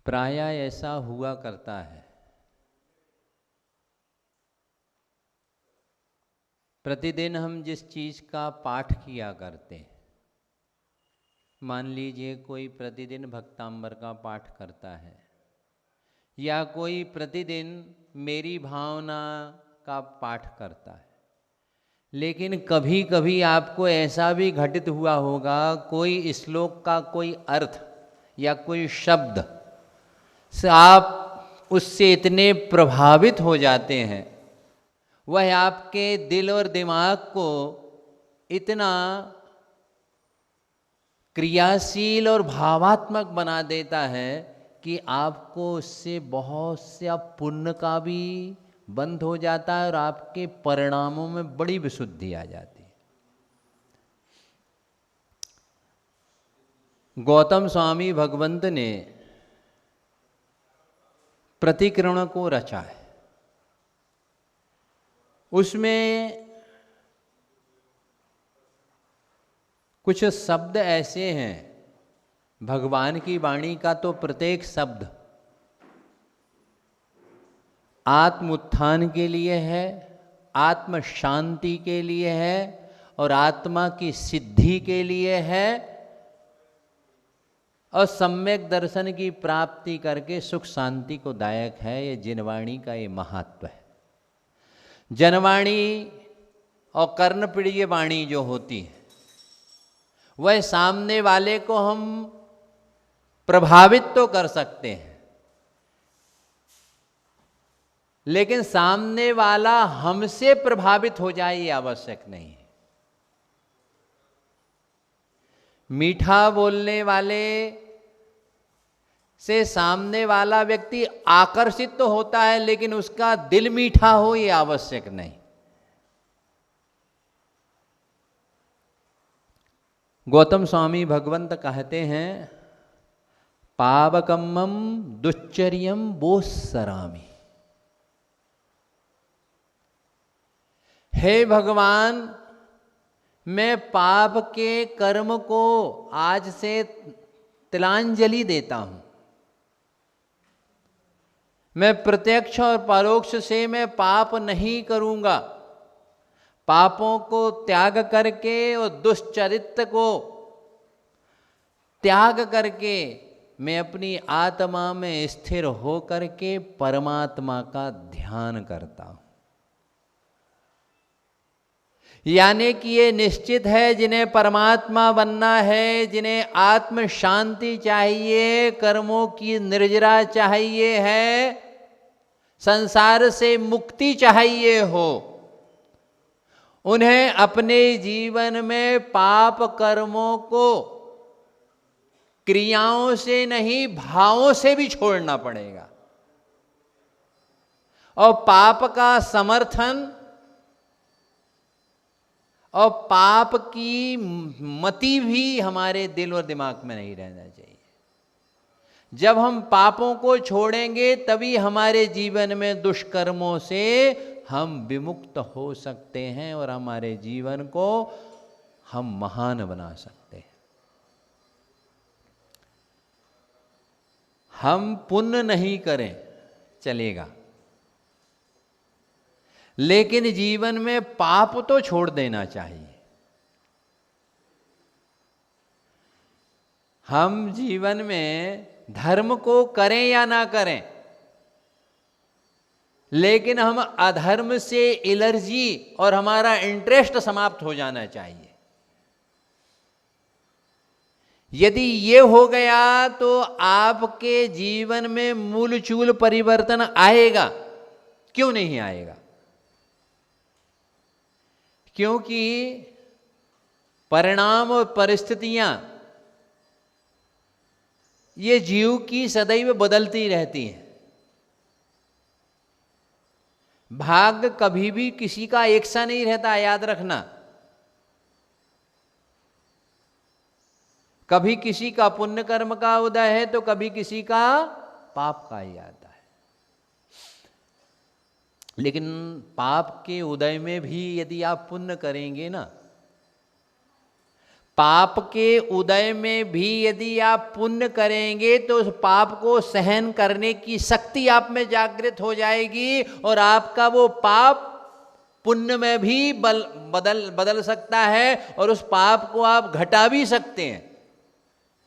प्रायः ऐसा हुआ करता है, प्रतिदिन हम जिस चीज़ का पाठ किया करते हैं, मान लीजिए कोई प्रतिदिन भक्तांबर का पाठ करता है या कोई प्रतिदिन मेरी भावना का पाठ करता है, लेकिन कभी कभी आपको ऐसा भी घटित हुआ होगा, कोई श्लोक का कोई अर्थ या कोई शब्द से आप उससे इतने प्रभावित हो जाते हैं, वह आपके दिल और दिमाग को इतना क्रियाशील और भावात्मक बना देता है कि आपको उससे बहुत सा पुण्य का भी बंद हो जाता है और आपके परिणामों में बड़ी विशुद्धि आ जाती है। गौतम स्वामी भगवंत ने प्रतिक्रमण को रचा है। उसमें कुछ शब्द ऐसे हैं, भगवान की वाणी का तो प्रत्येक शब्द आत्म उत्थान के लिए है, आत्म शांति के लिए है और आत्मा की सिद्धि के लिए है और सम्यक दर्शन की प्राप्ति करके सुख शांति को दायक है। ये जिनवाणी का ये महत्व है। जनवाणी और कर्णप्रिय वाणी जो होती है, वह सामने वाले को हम प्रभावित तो कर सकते हैं, लेकिन सामने वाला हमसे प्रभावित हो जाए ये आवश्यक नहीं है। मीठा बोलने वाले से सामने वाला व्यक्ति आकर्षित तो होता है, लेकिन उसका दिल मीठा हो ये आवश्यक नहीं। गौतम स्वामी भगवंत कहते हैं, पावकम्मम दुश्चर्यम बोस्सरामि। हे भगवान, मैं पाप के कर्म को आज से तिलांजलि देता हूं। मैं प्रत्यक्ष और परोक्ष से मैं पाप नहीं करूंगा। पापों को त्याग करके और दुष्चरित्र को त्याग करके मैं अपनी आत्मा में स्थिर हो करके परमात्मा का ध्यान करता हूं। यानी कि ये निश्चित है, जिन्हें परमात्मा बनना है, जिन्हें आत्म शांति चाहिए, कर्मों की निर्जरा चाहिए है, संसार से मुक्ति चाहिए हो, उन्हें अपने जीवन में पाप कर्मों को क्रियाओं से नहीं भावों से भी छोड़ना पड़ेगा। और पाप का समर्थन और पाप की मति भी हमारे दिल और दिमाग में नहीं रहना चाहिए। जब हम पापों को छोड़ेंगे तभी हमारे जीवन में दुष्कर्मों से हम विमुक्त हो सकते हैं और हमारे जीवन को हम महान बना सकते हैं। हम पुण्य नहीं करें चलेगा, लेकिन जीवन में पाप तो छोड़ देना चाहिए। हम जीवन में धर्म को करें या ना करें, लेकिन हम अधर्म से एलर्जी और हमारा इंटरेस्ट समाप्त हो जाना चाहिए। यदि ये हो गया तो आपके जीवन में मूलचूल परिवर्तन आएगा। क्यों नहीं आएगा? क्योंकि परिणाम और परिस्थितियां ये जीव की सदैव बदलती रहती हैं। भाग्य कभी भी किसी का एक सा नहीं रहता, याद रखना। कभी किसी का पुण्य कर्म का उदय है तो कभी किसी का पाप का ही आता है। लेकिन पाप के उदय में भी यदि आप पुण्य करेंगे ना, पाप के उदय में भी यदि आप पुण्य करेंगे तो उस पाप को सहन करने की शक्ति आप में जागृत हो जाएगी और आपका वो पाप पुण्य में भी बदल सकता है और उस पाप को आप घटा भी सकते हैं।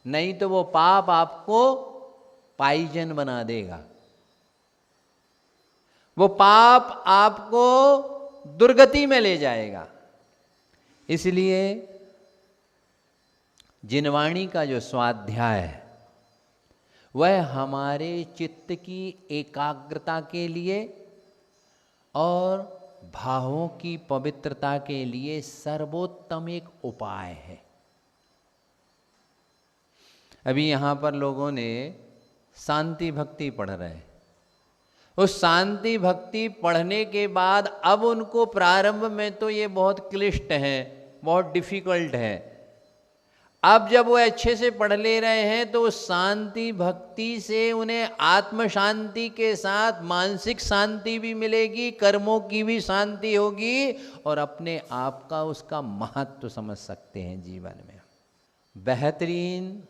नहीं तो वो पाप आपको पाइजन बना देगा, वो पाप आपको दुर्गति में ले जाएगा। इसलिए जिनवाणी का जो स्वाध्याय है वह हमारे चित्त की एकाग्रता के लिए और भावों की पवित्रता के लिए सर्वोत्तम एक उपाय है। अभी यहाँ पर लोगों ने शांति भक्ति पढ़ रहे हैं। उस शांति भक्ति पढ़ने के बाद अब उनको प्रारंभ में तो ये बहुत क्लिष्ट है, बहुत डिफिकल्ट है। अब जब वो अच्छे से पढ़ ले रहे हैं तो शांति भक्ति से उन्हें आत्म शांति के साथ मानसिक शांति भी मिलेगी, कर्मों की भी शांति होगी और अपने आप का उसका महत्व समझ सकते हैं जीवन में। बेहतरीन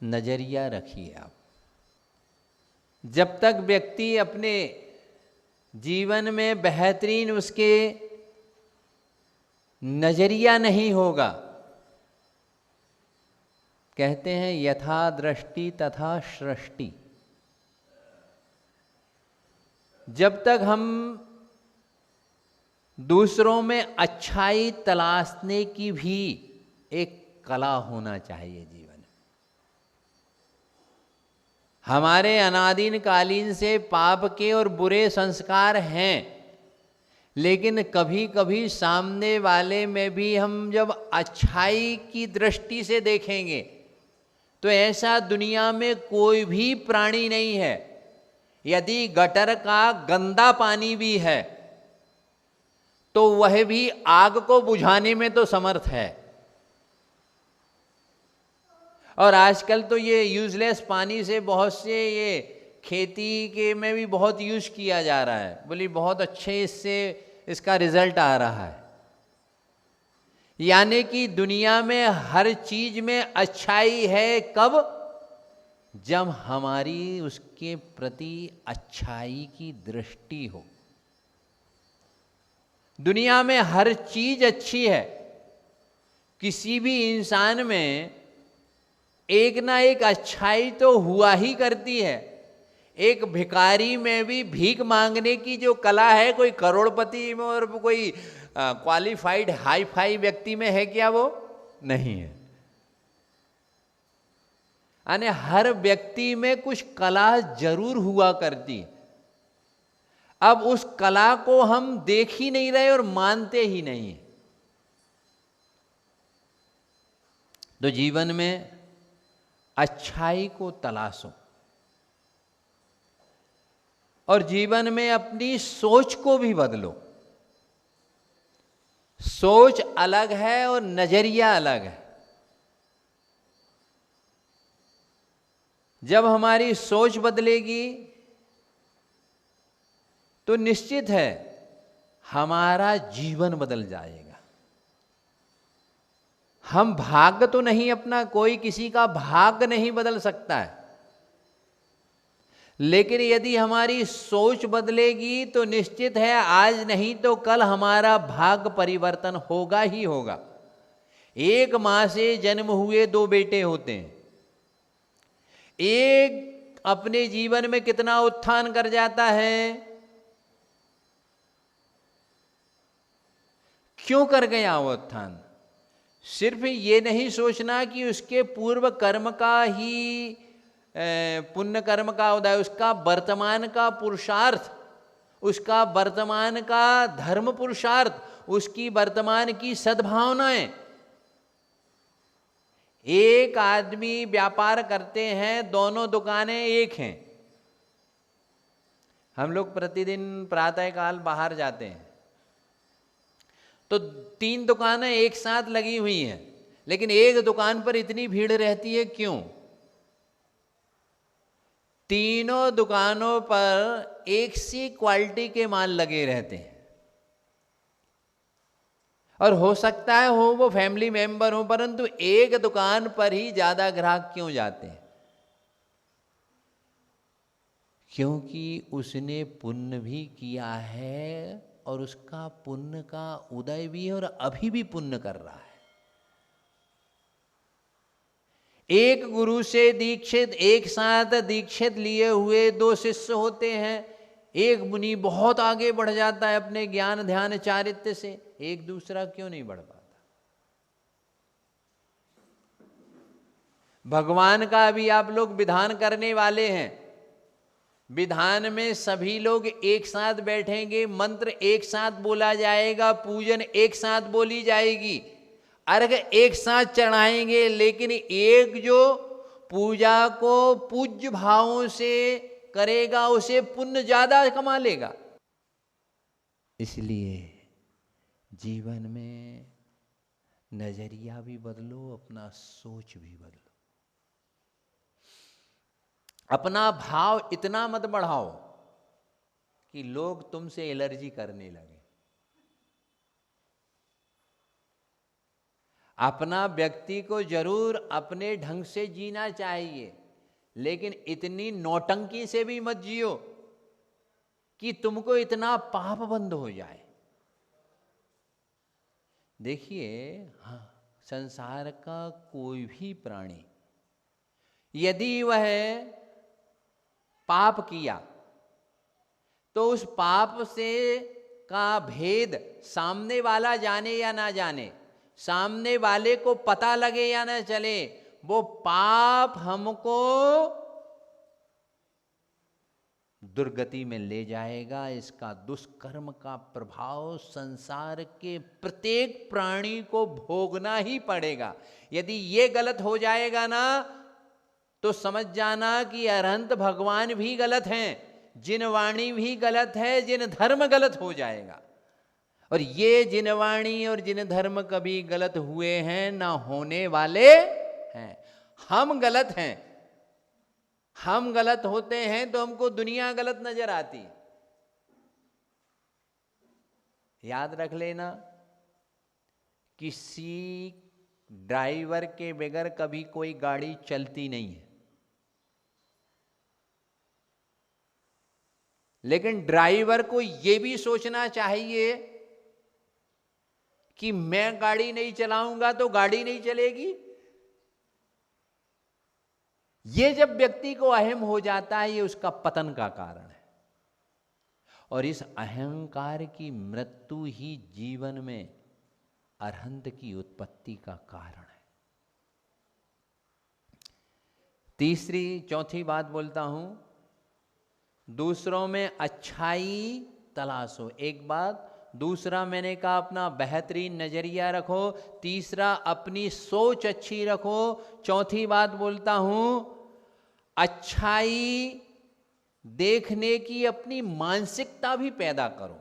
नजरिया रखिए आप। जब तक व्यक्ति अपने जीवन में बेहतरीन उसके नजरिया नहीं होगा, कहते हैं यथा दृष्टि तथा सृष्टि, जब तक हम दूसरों में अच्छाई तलाशने की भी एक कला होना चाहिए जीवन। हमारे अनादिन कालीन से पाप के और बुरे संस्कार हैं, लेकिन कभी कभी सामने वाले में भी हम जब अच्छाई की दृष्टि से देखेंगे तो ऐसा दुनिया में कोई भी प्राणी नहीं है। यदि गटर का गंदा पानी भी है तो वह भी आग को बुझाने में तो समर्थ है। और आजकल तो ये यूजलेस पानी से बहुत से ये खेती के में भी बहुत यूज किया जा रहा है, बोली बहुत अच्छे इससे इसका रिजल्ट आ रहा है। यानी कि दुनिया में हर चीज में अच्छाई है, कब? जब हमारी उसके प्रति अच्छाई की दृष्टि हो। दुनिया में हर चीज अच्छी है, किसी भी इंसान में एक ना एक अच्छाई तो हुआ ही करती है। एक भिखारी में भी भीख मांगने की जो कला है, कोई करोड़पति में और कोई क्वालिफाइड हाई फाई व्यक्ति में है क्या? वो नहीं है। यानी हर व्यक्ति में कुछ कला जरूर हुआ करती। अब उस कला को हम देख ही नहीं रहे और मानते ही नहीं। तो जीवन में अच्छाई को तलाशो और जीवन में अपनी सोच को भी बदलो। सोच अलग है और नजरिया अलग है। जब हमारी सोच बदलेगी तो निश्चित है हमारा जीवन बदल जाएगा। हम भाग्य तो नहीं, अपना कोई किसी का भाग्य नहीं बदल सकता है, लेकिन यदि हमारी सोच बदलेगी तो निश्चित है आज नहीं तो कल हमारा भाग्य परिवर्तन होगा ही होगा। एक मां से जन्म हुए दो बेटे होते हैं, एक अपने जीवन में कितना उत्थान कर जाता है, क्यों कर गया वो उत्थान? सिर्फ ये नहीं सोचना कि उसके पूर्व कर्म का ही पुण्य कर्म का उदय, उसका वर्तमान का पुरुषार्थ, उसका वर्तमान का धर्म पुरुषार्थ, उसकी वर्तमान की सद्भावनाएं। एक आदमी व्यापार करते हैं, दोनों दुकानें एक हैं। हम लोग प्रतिदिन प्रातःकाल बाहर जाते हैं तो 3 दुकानें एक साथ लगी हुई हैं, लेकिन एक दुकान पर इतनी भीड़ रहती है, क्यों? तीनों दुकानों पर एक सी क्वालिटी के माल लगे रहते हैं और हो सकता है हो वो फैमिली मेंबर हो, परंतु एक दुकान पर ही ज्यादा ग्राहक क्यों जाते हैं? क्योंकि उसने पुण्य भी किया है और उसका पुण्य का उदय भी है और अभी भी पुण्य कर रहा है। एक गुरु से दीक्षित, एक साथ दीक्षित लिए हुए दो शिष्य होते हैं, एक मुनि बहुत आगे बढ़ जाता है अपने ज्ञान ध्यान चारित्र्य से, एक दूसरा क्यों नहीं बढ़ पाता? भगवान का भी आप लोग विधान करने वाले हैं, विधान में सभी लोग एक साथ बैठेंगे, मंत्र एक साथ बोला जाएगा, पूजन एक साथ बोली जाएगी, अर्घ एक साथ चढ़ाएंगे, लेकिन एक जो पूजा को पूज्य भावों से करेगा उसे पुण्य ज्यादा कमा लेगा। इसलिए जीवन में नजरिया भी बदलो, अपना सोच भी बदलो, अपना भाव इतना मत बढ़ाओ कि लोग तुमसे एलर्जी करने लगे। अपना व्यक्ति को जरूर अपने ढंग से जीना चाहिए, लेकिन इतनी नौटंकी से भी मत जियो कि तुमको इतना पाप बंद हो जाए। देखिए, हाँ, संसार का कोई भी प्राणी यदि वह पाप किया तो उस पाप से का भेद सामने वाला जाने या ना जाने, सामने वाले को पता लगे या ना चले, वो पाप हमको दुर्गति में ले जाएगा। इसका दुष्कर्म का प्रभाव संसार के प्रत्येक प्राणी को भोगना ही पड़ेगा। यदि ये गलत हो जाएगा ना तो समझ जाना कि अरहंत भगवान भी गलत हैं, जिन वाणी भी गलत है, जिन धर्म गलत हो जाएगा। और ये जिन वाणी और जिन धर्म कभी गलत हुए हैं ना होने वाले हैं। हम गलत हैं, हम गलत होते हैं तो हमको दुनिया गलत नजर आती। याद रख लेना, किसी ड्राइवर के बगैर कभी कोई गाड़ी चलती नहीं है, लेकिन ड्राइवर को यह भी सोचना चाहिए कि मैं गाड़ी नहीं चलाऊंगा तो गाड़ी नहीं चलेगी। ये जब व्यक्ति को अहम हो जाता है, ये उसका पतन का कारण है। और इस अहंकार की मृत्यु ही जीवन में अरहंत की उत्पत्ति का कारण है। तीसरी चौथी बात बोलता हूं, दूसरों में अच्छाई तलाशो, एक बात। दूसरा मैंने कहा अपना बेहतरीन नजरिया रखो। तीसरा अपनी सोच अच्छी रखो। चौथी बात बोलता हूं, अच्छाई देखने की अपनी मानसिकता भी पैदा करो।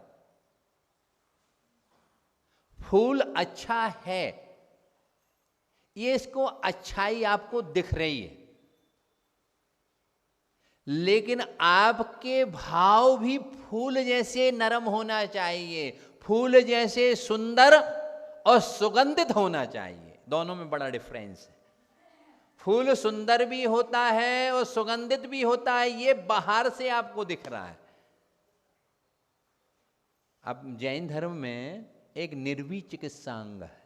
फूल अच्छा है, ये इसको अच्छाई आपको दिख रही है, लेकिन आपके भाव भी फूल जैसे नरम होना चाहिए, फूल जैसे सुंदर और सुगंधित होना चाहिए। दोनों में बड़ा डिफरेंस है। फूल सुंदर भी होता है और सुगंधित भी होता है, ये बाहर से आपको दिख रहा है। अब जैन धर्म में एक निर्वी चिकित्सा अंग है।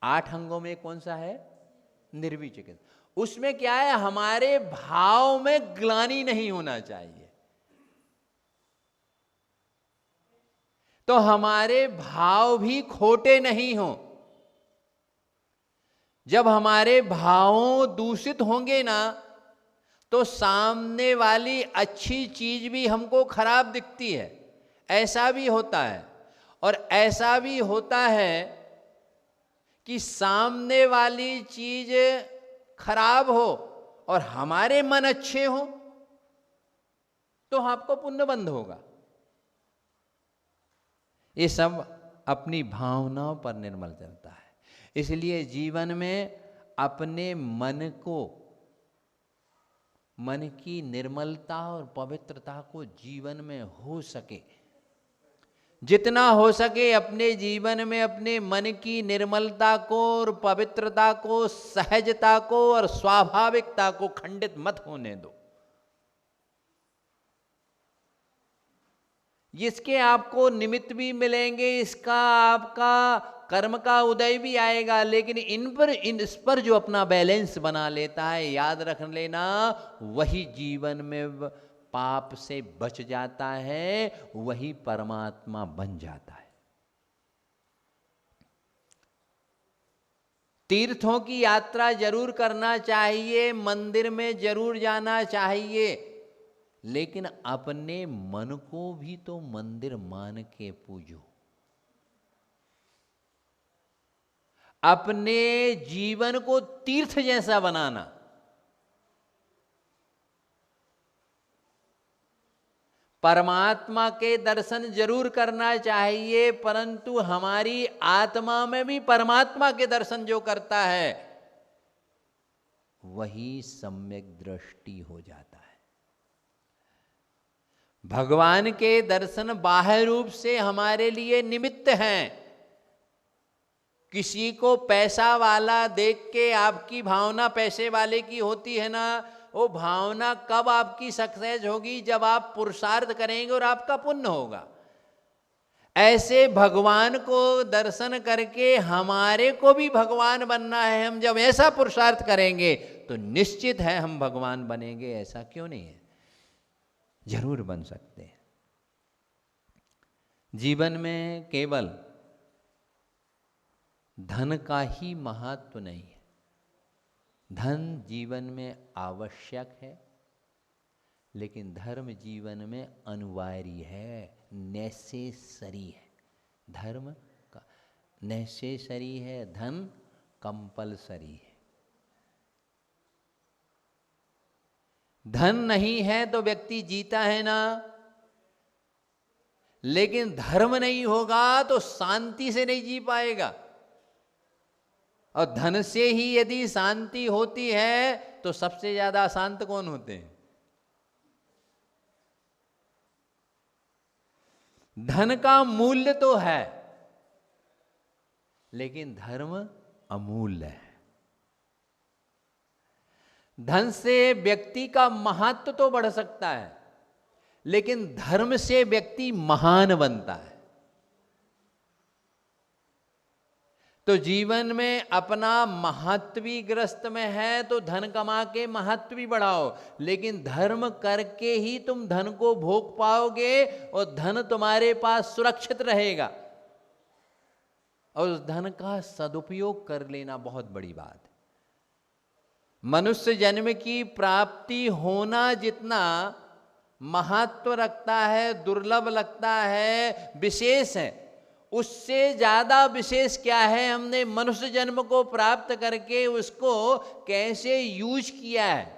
8 अंगों में कौन सा है? निर्वी चिकित्सा। उसमें क्या है, हमारे भाव में ग्लानि नहीं होना चाहिए। तो हमारे भाव भी खोटे नहीं हो। जब हमारे भावों दूषित होंगे ना तो सामने वाली अच्छी चीज भी हमको खराब दिखती है। ऐसा भी होता है। और ऐसा भी होता है कि सामने वाली चीज खराब हो और हमारे मन अच्छे हो तो आपको पुण्य बंद होगा। ये सब अपनी भावनाओं पर निर्मल चलता है। इसलिए जीवन में अपने मन को, मन की निर्मलता और पवित्रता को जीवन में हो सके, जितना हो सके अपने जीवन में अपने मन की निर्मलता को और पवित्रता को, सहजता को और स्वाभाविकता को खंडित मत होने दो। जिसके आपको निमित्त भी मिलेंगे, इसका आपका कर्म का उदय भी आएगा, लेकिन इस पर जो अपना बैलेंस बना लेता है, याद रख लेना, वही जीवन में पाप से बच जाता है, वही परमात्मा बन जाता है। तीर्थों की यात्रा जरूर करना चाहिए, मंदिर में जरूर जाना चाहिए, लेकिन अपने मन को भी तो मंदिर मान के पूजो। अपने जीवन को तीर्थ जैसा बनाना। परमात्मा के दर्शन जरूर करना चाहिए, परंतु हमारी आत्मा में भी परमात्मा के दर्शन जो करता है वही सम्यक दृष्टि हो जाता है। भगवान के दर्शन बाह्य रूप से हमारे लिए निमित्त हैं। किसी को पैसा वाला देख के आपकी भावना पैसे वाले की होती है ना, वो भावना कब आपकी सक्सेस होगी? जब आप पुरुषार्थ करेंगे और आपका पुण्य होगा। ऐसे भगवान को दर्शन करके हमारे को भी भगवान बनना है, हम जब ऐसा पुरुषार्थ करेंगे तो निश्चित है हम भगवान बनेंगे। ऐसा क्यों नहीं है? जरूर बन सकते हैं। जीवन में केवल धन का ही महत्व नहीं है। धन जीवन में आवश्यक है, लेकिन धर्म जीवन में अनिवार्य है, नेसेसरी है। धर्म का नेसेसरी है, धन कंपलसरी है। धन नहीं है तो व्यक्ति जीता है ना, लेकिन धर्म नहीं होगा तो शांति से नहीं जी पाएगा। और धन से ही यदि शांति होती है तो सबसे ज्यादा अशांत कौन होते हैं? धन का मूल्य तो है, लेकिन धर्म अमूल्य है। धन से व्यक्ति का महत्व तो बढ़ सकता है, लेकिन धर्म से व्यक्ति महान बनता है। तो जीवन में अपना महत्व भी ग्रस्त में है तो धन कमा के महत्व भी बढ़ाओ, लेकिन धर्म करके ही तुम धन को भोग पाओगे और धन तुम्हारे पास सुरक्षित रहेगा। और उस धन का सदुपयोग कर लेना बहुत बड़ी बात है। मनुष्य जन्म की प्राप्ति होना जितना महत्व रखता है, दुर्लभ लगता है, विशेष है, उससे ज्यादा विशेष क्या है? हमने मनुष्य जन्म को प्राप्त करके उसको कैसे यूज किया है।